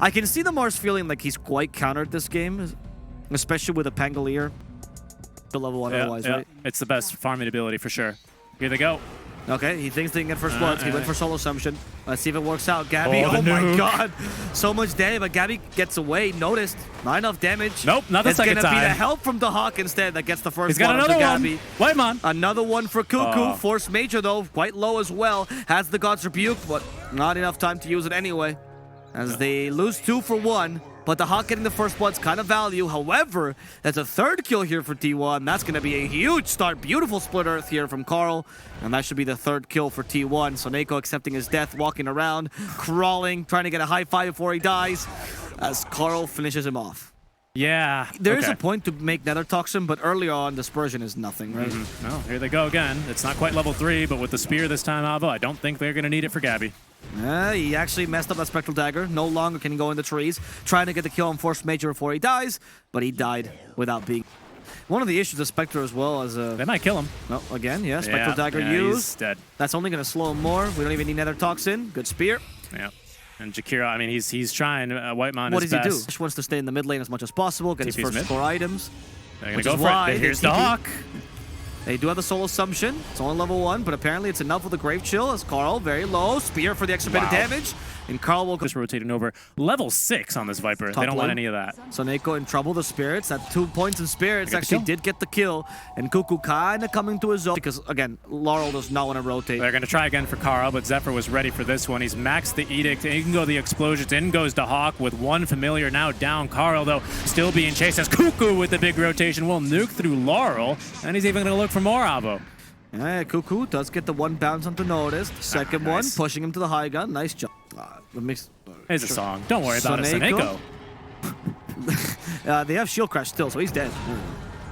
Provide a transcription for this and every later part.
I can see the Mars feeling like he's quite countered this game, especially with a Pangolier. The level 1 otherwise, right? It's the best farming ability for sure. Here they go. Okay, he thinks they can get first bloods. He went for solo assumption. Let's see if it works out. Gabby, oh my god. So much damage, but Gabby gets away. Noticed. Not enough damage. Nope, not the second time. It's going to be the help from the Hawk instead that gets the first He's got another Gabby. one. Whitemon. Another one for Cuckoo. Force Major, though, quite low as well. Has the God's Rebuke, but not enough time to use it anyway. As they lose 2 for 1. But the Hawk getting the first blood's kind of value. However, that's a 3rd kill here for T1. That's going to be a huge start. Beautiful split earth here from Carl. And that should be the 3rd kill for T1. So Nako accepting his death, walking around, crawling, trying to get a high five before he dies. As Carl finishes him off. Yeah. There is a point to make Nether Toxin, but earlier on, Dispersion is nothing, right? No, here they go again. It's not quite level 3, but with the spear this time, Avo, I don't think they're going to need it for Gabby. He actually messed up that Spectral Dagger. No longer can he go in the trees. Trying to get the kill on Force Major before he dies, but he died without being... One of the issues of Spectre as well is... They might kill him. No, again, yeah, Spectral Dagger used. He's dead. That's only going to slow him more. We don't even need Nether Toxin. Good spear. Yeah. And Jakira, I mean, he's trying. Whitemon What is does he best. do? He wants to stay in the mid lane as much as possible, get his first mid. 4 items. They're going to go for it. Here's the Hawk. They do have the Soul Assumption. It's only level 1, but apparently it's enough with the Grave Chill as Carl, very low. Spear for the extra bit of damage. And Carl will just rotating over. Level 6 on this Viper. They don't want any of that. So Nako in trouble. The Spirits at 2 points in Spirits actually did get the kill. And Cuckoo kind of coming to his own. Because, again, Laurel does not want to rotate. They're going to try again for Carl, but Zephyr was ready for this one. He's maxed the Edict. He can go the Explosions. In goes to Hawk with 1 familiar now down. Carl, though, still being chased as Cuckoo with the big rotation will nuke through Laurel. And he's even going to look for more Avo. Yeah, Cuckoo does get the 1 bounce onto Notice. Second one, pushing him to the high gun. Nice job. It's a song. Don't worry about it, Nako. They have Shield Crash still, so he's dead.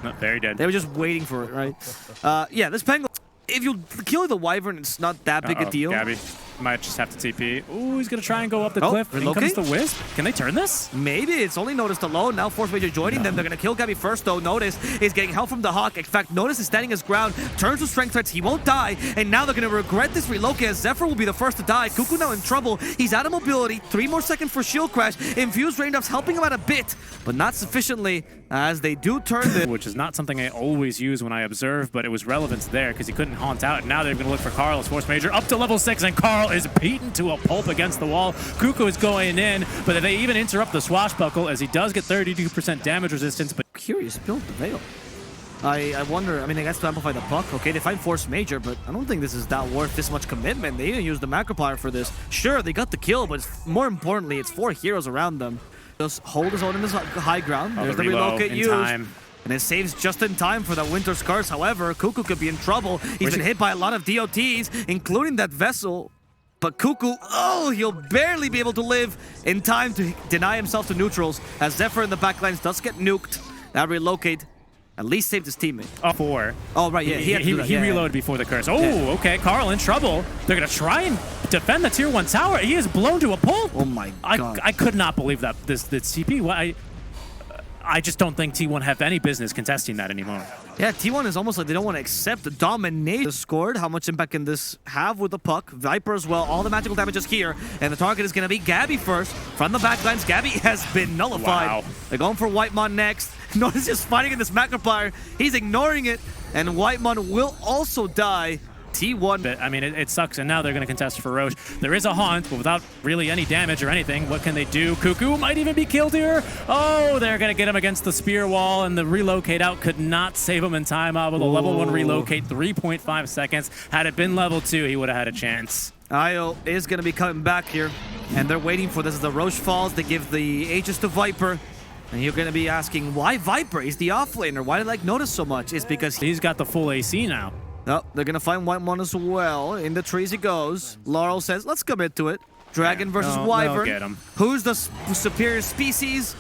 Not very dead. They were just waiting for it, right? Yeah, this Penguin, if you kill the Wyvern, it's not that big a deal. Gabby might just have to TP. Ooh, he's going to try and go up the cliff. In comes the Wisp. Can they turn this? Maybe. It's only Noticed alone. Now Force Major joining them. They're going to kill Gabby first, though. Notice is getting help from the Hawk. In fact, Notice is standing his ground. Turns to Strength Threats. He won't die. And now they're going to regret this relocate as Zephyr will be the first to die. Cuckoo now in trouble. He's out of mobility. 3 more seconds for Shield Crash. Infused Raindrops helping him out a bit, but not sufficiently as they do turn this. Which is not something I always use when I observe, but it was relevant there because he couldn't haunt out. And now they're going to look for Carl as Force Major up to level 6, and Carl is beaten to a pulp against the wall. Cuckoo is going in, but they even interrupt the swashbuckle as he does get 32% damage resistance. But curious build the Veil. I wonder, I mean, they got to amplify the puck. Okay, they find Force Major, but I don't think this is that worth this much commitment. They didn't use the Macroplier for this. Sure, they got the kill, but more importantly, it's 4 heroes around them. Just hold his own in this high ground. There's the relocate used. And it saves just in time for the Winter's Curse. However, Cuckoo could be in trouble. He's been hit by a lot of DOTs, including that Vessel. But Cuckoo, he'll barely be able to live in time to deny himself to neutrals, as Zephyr in the backlines does get nuked. That relocate at least saved his teammate. 4. Oh, right, yeah. He reloaded before the curse. Oh, okay. Carl in trouble. They're going to try and defend the tier 1 tower. He is blown to a pulp. Oh, my God. I could not believe that this CP. I just don't think T1 have any business contesting that anymore. Yeah, T1 is almost like they don't want to accept the domination scored. How much impact can this have with the puck? Viper as well. All the magical damage is here. And the target is going to be Gabby first. From the backlines, Gabby has been nullified. Wow. They're going for Whitemon next. Notice just fighting in this Macroplier. He's ignoring it. And Whitemon will also die. T1. I mean, it sucks, and now they're going to contest for Roche. There is a haunt, but without really any damage or anything. What can they do? Cuckoo might even be killed here. Oh, they're going to get him against the spear wall, and the relocate out could not save him in time. With a level 1 relocate, 3.5 seconds. Had it been level 2, he would have had a chance. Io is going to be coming back here, and they're waiting for this. As the Roche falls, they give the Aegis to Viper. And you're going to be asking, why Viper? He's the offlaner. Why did I notice so much? It's because he's got the full AC now. Oh, they're going to find Whitemon as well. In the trees he goes. Laurel says, let's commit to it. Dragon versus Wyvern. Get him. Who's the superior species?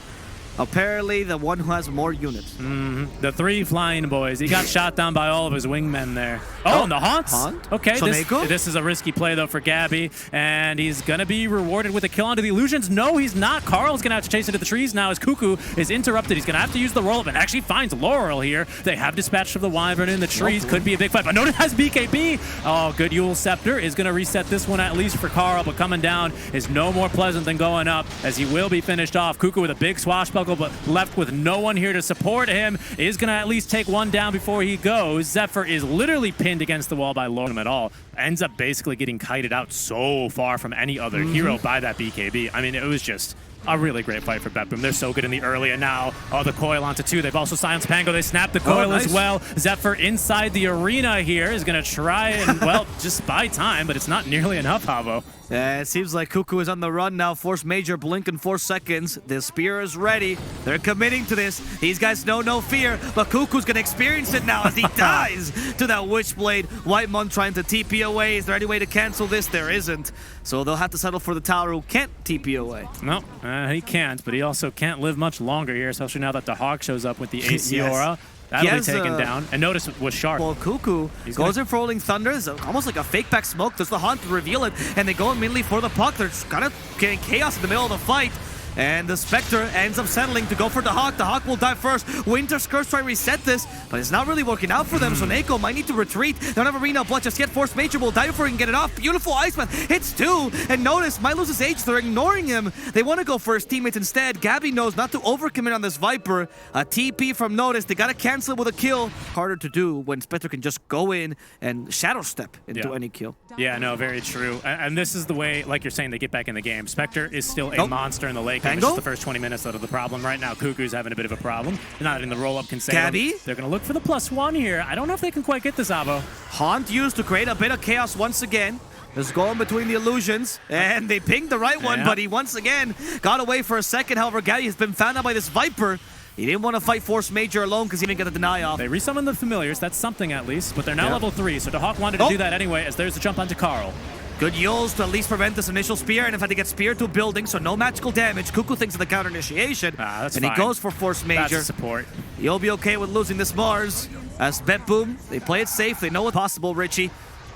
Apparently, the one who has more units. The 3 flying boys. He got shot down by all of his wingmen there. Oh, and the haunts. Okay, this is a risky play, though, for Gabby. And he's going to be rewarded with a kill onto the illusions. No, he's not. Carl's going to have to chase into the trees now as Cuckoo is interrupted. He's going to have to use the roll-up and actually finds Laurel here. They have dispatched of the Wyvern in the trees. Could be a big fight. But notice has BKB. Oh, good Yule Scepter is going to reset this one at least for Carl. But coming down is no more pleasant than going up, as he will be finished off. Cuckoo with a big swashbuckle, but left with no one here to support him, is going to at least take one down before he goes. Zephyr is literally pinned against the wall by Lorem at all. Ends up basically getting kited out so far from any other hero by that BKB. I mean, it was just a really great fight for Betboom. They're so good in the early, and now, the coil onto 2. They've also silenced Pango. They snapped the coil as well. Zephyr inside the arena here is going to try and, well, just buy time, but it's not nearly enough, Havo. It seems like Cuckoo is on the run now. Force Major blink in 4 seconds. The spear is ready. They're committing to this. These guys know no fear, but Cuckoo's gonna experience it now as he dies to that Witchblade. Whitemon trying to TP away. Is there any way to cancel this? There isn't. So they'll have to settle for the tower who can't TP away. No, he can't, but he also can't live much longer here, especially now that the Hawk shows up with the AC Aura. That'll be taken down. And notice it was sharp. Well, Cuckoo goes in for Rolling Thunder. It's almost like a fake back smoke. There's the Haunt to reveal it, and they go immediately for the puck. They're just kind of getting chaos in the middle of the fight. And the Spectre ends up settling to go for the Hawk. The Hawk will die first. Winter's Curse try to reset this, but it's not really working out for them. So Neko might need to retreat. They don't have Arena of Blood just yet. Force Major will die before he can get it off. Beautiful Ice Path hits 2. And notice, might lose his age. They're ignoring him. They want to go for his teammates instead. Gabby knows not to overcommit on this Viper. A TP from Notice. They got to cancel it with a kill. Harder to do when Spectre can just go in and shadow step into any kill. Yeah, no, very true. And this is the way, like you're saying, they get back in the game. Spectre is still a monster in the late game. It's just the first 20 minutes out of the problem right now. Cuckoo's having a bit of a problem. Not in the roll-up can save Gabby? They're going to look for the +1 here. I don't know if they can quite get this, Avo. Haunt used to create a bit of chaos once again. Is going between the illusions, and they pinged the right one, but he once again got away for a second. However, Gabby has been found out by this Viper. He didn't want to fight Force Major alone because he didn't get the deny off. They resummon the familiars. That's something at least, but they're now level 3, so DeHawk wanted to do that anyway, as there's a jump onto Carl. Good Yules to at least prevent this initial spear, and if I had to get speared to a building, so no magical damage. Cuckoo thinks of the counter initiation, and he goes for Force Major. That's support. He'll be okay with losing this Mars. As Betboom, they play it safe. They know what's possible, Richie.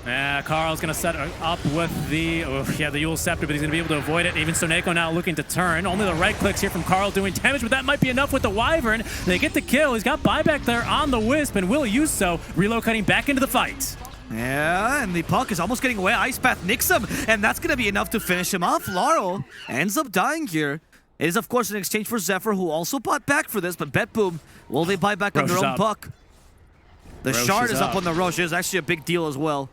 Yeah, Carl's going to set up with the Yule Scepter, but he's going to be able to avoid it. Even Soneko now looking to turn. Only the right clicks here from Carl doing damage, but that might be enough with the Wyvern. They get the kill. He's got buyback there on the Wisp, and will use so, relocating back into the fight. Yeah, and the puck is almost getting away. Ice Path nicks him, and that's going to be enough to finish him off. Laurel ends up dying here. It is, of course, an exchange for Zephyr, who also bought back for this, but Betboom, will they buy back on their own puck? The Shard is up on the Roche. It's actually a big deal as well.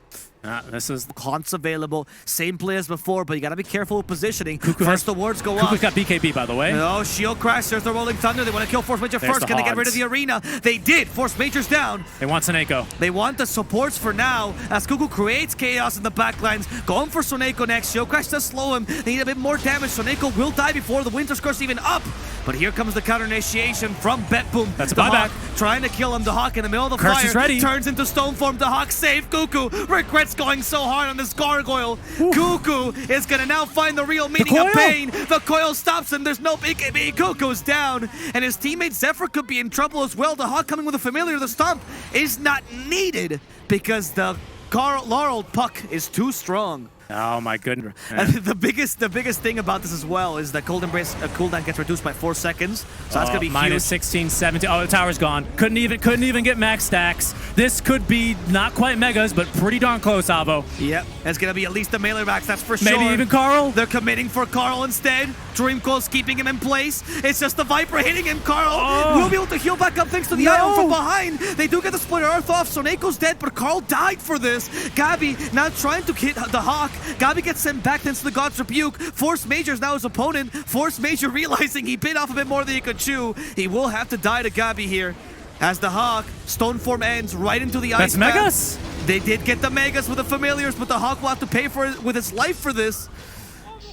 This is Haunts available. Same play as before, but you gotta be careful with positioning. First the wards go off. Cuckoo's got BKB, by the way. No, Shield Crash. There's the Rolling Thunder. They want to kill Force Major first. Can they get rid of the arena? They did. Force Major's down. They want Soneko. They want the supports for now, as Cuckoo creates chaos in the backlines. Going for Soneko next. Shield Crash does slow him. They need a bit more damage. Soneko will die before the Winter's Curse even up. But here comes the counter initiation from Betboom. That's a buyback. Trying to kill him. The Hawk in the middle of the Curse fire. is ready. Turns into stone form. The Hawk save Cuckoo. Regrets going so hard on this gargoyle. Cuckoo is gonna now find the real meaning of pain. The coil stops him. There's no BKB. Cuckoo's down. And his teammate Zephyr could be in trouble as well. The Hawk coming with a familiar. The stomp is not needed because the Laurel puck is too strong. Oh my goodness. And the biggest thing about this as well is that Cold Embrace cooldown gets reduced by 4 seconds. So that's gonna be minus 16, 17. Oh, the tower's gone. Couldn't even get max stacks. This could be not quite megas, but pretty darn close, Avo. Yep, it's gonna be at least a melee max, that's for sure. Maybe even Carl. They're committing for Carl instead. Dreamcoil's keeping him in place. It's just the Viper hitting him. Carl will be able to heal back up thanks to the item from behind. They do get the Splinter Earth off. Soneko's dead, but Carl died for this. Gabby now trying to hit the Hawk. Gabby gets sent back thanks to the God's Rebuke. Force Major is now his opponent. Force Major realizing he bit off a bit more than he could chew. He will have to die to Gabby here. As the Hawk, Stone Form ends right into the ice. That's Megas! They did get the Megas with the Familiars, but the Hawk will have to pay for it with his life for this.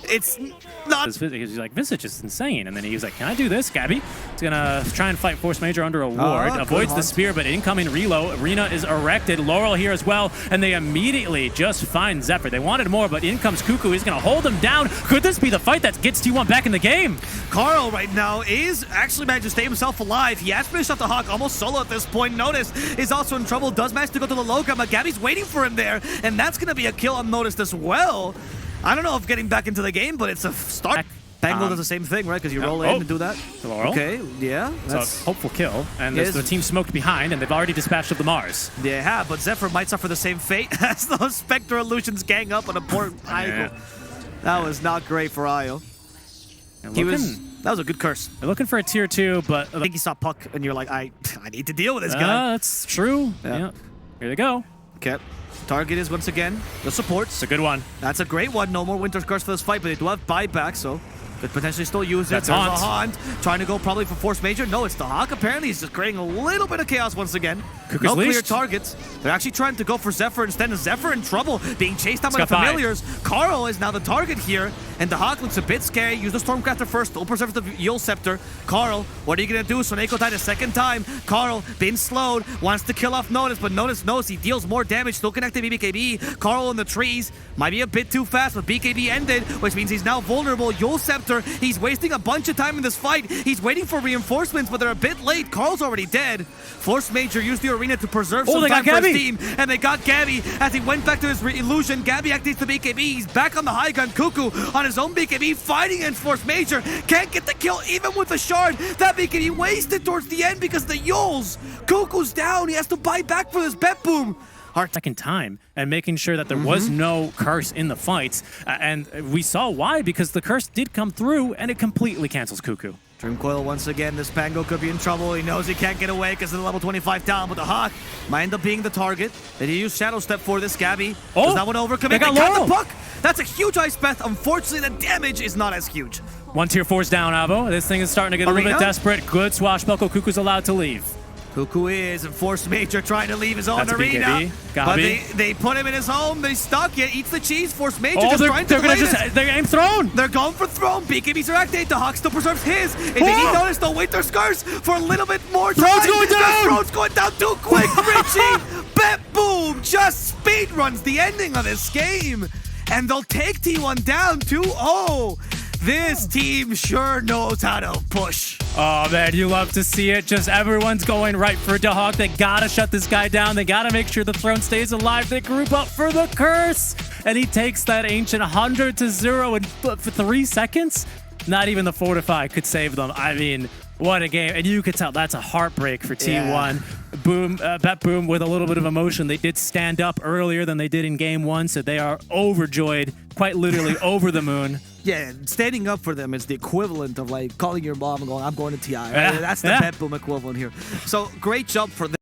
It's not... He's like, Visage is insane. And then he was like, can I do this, Gabby? He's gonna try and fight Force Major under a ward. Avoids the spear, but incoming reload. Arena is erected. Laurel here as well, and they immediately just find Zephyr. They wanted more, but in comes Cuckoo. He's gonna hold him down. Could this be the fight that gets T1 back in the game? Carl right now is actually managed to stay himself alive. He has finished off the Hawk almost solo at this point. Notice is also in trouble. Does manage to go to the low ground, but Gabby's waiting for him there, and that's gonna be a kill unnoticed as well. I don't know if getting back into the game, but it's a start. Bangle does the same thing, right? Because you roll in and do that. Laurel. Okay, yeah. That's so hopeful kill. And there's the team smoked behind, and they've already dispatched of the Mars. They have, but Zephyr might suffer the same fate as those Spectre Illusions gang up on a poor Io. That was not great for Io. That was a good curse. They're looking for a tier 2, but I think you saw Puck, and you're like, I need to deal with this guy. That's true. Yeah. Here they go. Okay. Target is once again the supports. It's a good one. That's a great one. No more Winter's Curse for this fight, but they do have buyback, so could potentially still use it. That's There's a Haunt trying to go probably for Force Major. No, it's the Hawk. Apparently, he's just creating a little bit of chaos once again. Cuckoo's no clear leashed. targets. They're actually trying to go for Zephyr instead. Of Zephyr in trouble, being chased down by the familiars. Carl is now the target here, and the Hawk looks a bit scary. Use the Stormcrafter first. Still preserves the Yule Scepter. Carl, what are you gonna do? Soneko died a second time. Carl, been slowed, wants to kill off Notice, but Notice knows he deals more damage. Still connected BKB. Carl in the trees. Might be a bit too fast, but BKB ended, which means he's now vulnerable. Yule Scepter, he's wasting a bunch of time in this fight. He's waiting for reinforcements, but they're a bit late. Carl's already dead. Force Major used the arena to preserve some time for his team, and they got Gabby as he went back to his illusion. Gabby activates the BKB. He's back on the high ground. Cuckoo on his own BKB, fighting against Force Major. Can't get the kill even with the shard. That BKB wasted towards the end because of the Yules. Cuckoo's down. He has to buy back for this Betboom. Our second time and making sure that there was no curse in the fights. And we saw why, because the curse did come through and it completely cancels Cuckoo. Dream Coil once again. This Pango could be in trouble. He knows he can't get away because of the level 25 down, but the Hawk might end up being the target. Did he use Shadow Step for this? Gabby does not want to overcommit. They got the puck. That's a huge ice path. Unfortunately, the damage is not as huge. One tier 4's down, Avo. This thing is starting to get a little bit desperate. Good swashbuckle. Cuckoo's allowed to leave. Cuckoo is, and Force Major trying to leave his own arena. But they put him in his home. They stuck it. Eats the cheese. Force Major just trying to delay this. They're aim throne. They're going for throne. BKBs are activated. The Hawk still preserves his. And they need notice the Winter's Curse for a little bit more time. Throne's going down. Throne's going down too quick. Richie, Betboom just speed runs the ending of this game. And they'll take T1 down 2-0. This team sure knows how to push. Oh, man, you love to see it. Just everyone's going right for Dahawk. They gotta shut this guy down. They gotta make sure the throne stays alive. They group up for the curse. And he takes that ancient 100-0 in 3 seconds. Not even the Fortify could save them. I mean, what a game. And you could tell that's a heartbreak for T1. Betboom with a little bit of emotion. They did stand up earlier than they did in game 1, so they are overjoyed, quite literally over the moon. Yeah, standing up for them is the equivalent of like calling your mom and going, I'm going to TI. Right? That's the Betboom equivalent here. So great job for them.